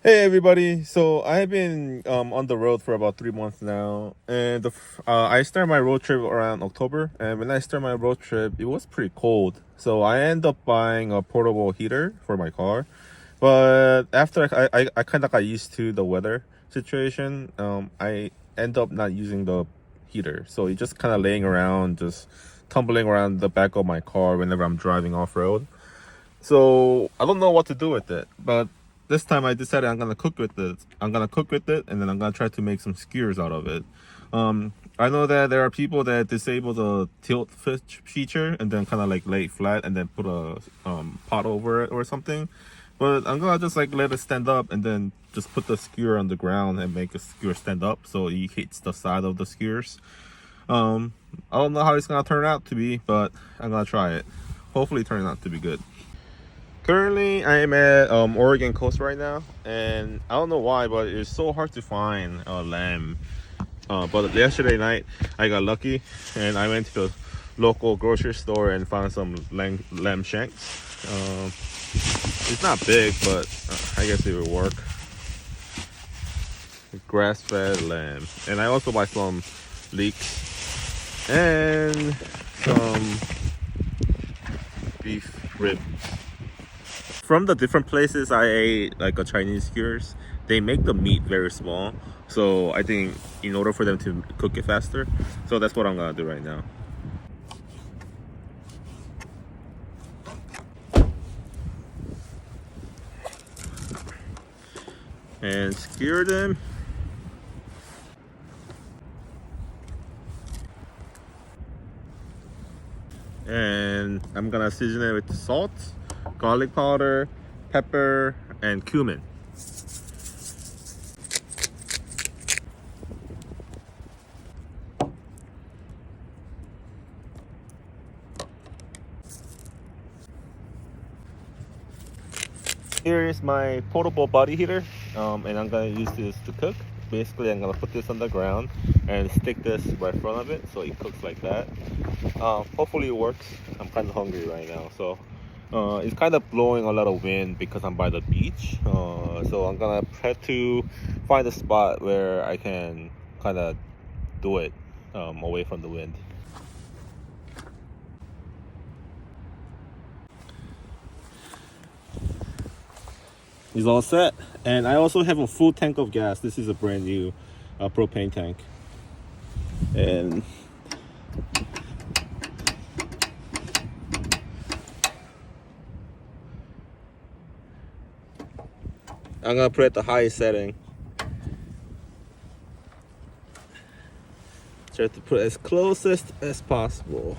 Hey everybody! So I've been on the road for about 3 months now, and I started my road trip around October. And when I started my road trip, it was pretty cold, so I ended up buying a portable heater for my car. But after I kind of got used to the weather situation, I end up not using the heater, so it's just kind of laying around, just tumbling around the back of my car whenever I'm driving off road. So I don't know what to do with it, but this time I decided I'm gonna cook with it. I'm gonna cook with it, and then I'm gonna try to make some skewers out of it. I know that there are people that disable the tilt feature and then kind of like lay it flat and then put a pot over it or something. But I'm gonna just like let it stand up and then just put the skewer on the ground and make a skewer stand up so it hits the side of the skewers. I don't know how it's gonna turn out to be, but I'm gonna try it. Hopefully, it turns out to be good. Currently, I am at Oregon coast right now, and I don't know why, but it's so hard to find lamb. But yesterday night, I got lucky, and I went to the local grocery store and found some lamb shanks. It's not big, but I guess it will work. Grass-fed lamb, and I also buy some leeks and some beef ribs. From the different places I ate, like a Chinese skewers, they make the meat very small. So I think in order for them to cook it faster, so that's what I'm gonna do right now. And skewer them. And I'm gonna season it with salt, garlic powder, pepper, and cumin. Here is my portable body heater, and I'm gonna use this to cook. Basically, I'm gonna put this on the ground and stick this right in front of it so it cooks like that. Hopefully it works. I'm kind of hungry right now, so it's kind of blowing a lot of wind because I'm by the beach. So I'm gonna try to find a spot where I can kind of do it away from the wind. It's all set, and I also have a full tank of gas. This is a brand new propane tank, and I'm gonna put it at the highest setting. Try to put it as closest as possible.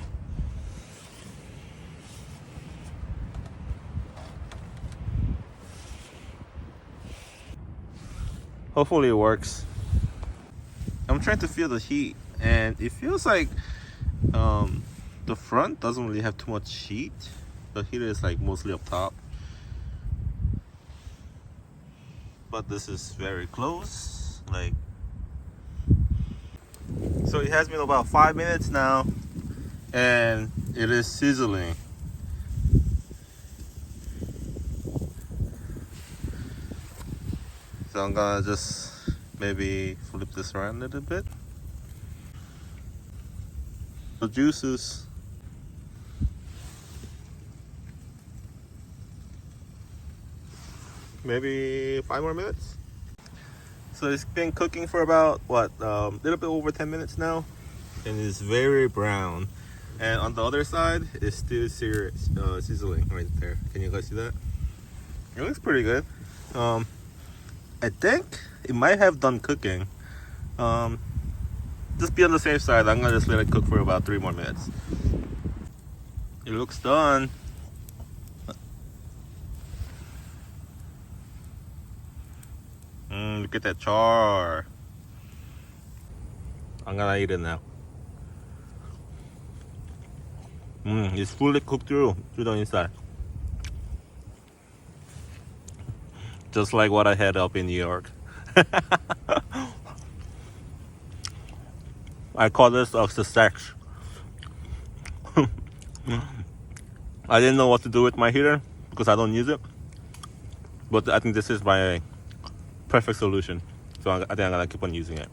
Hopefully it works. I'm trying to feel the heat, and it feels like the front doesn't really have too much heat. The heater is like mostly up top, but this is very close. Like, so it has been about 5 minutes now, and it is sizzling. So I'm gonna just maybe flip this around a little bit. The juices. Maybe 5 more minutes. So it's been cooking for about what, a little bit over 10 minutes now, and it's very brown. And on the other side, it's still sizzling right there. Can you guys see that? It looks pretty good. I think it might have done cooking. Just be on the safe side. I'm gonna just let it cook for about 3 more minutes. It looks done. Look at that char. I'm gonna eat it now. It's fully cooked through to the inside. Just like what I had up in New York. I call this a success. I didn't know what to do with my heater because I don't use it. But I think this is my perfect solution. So I think I'm gonna keep on using it.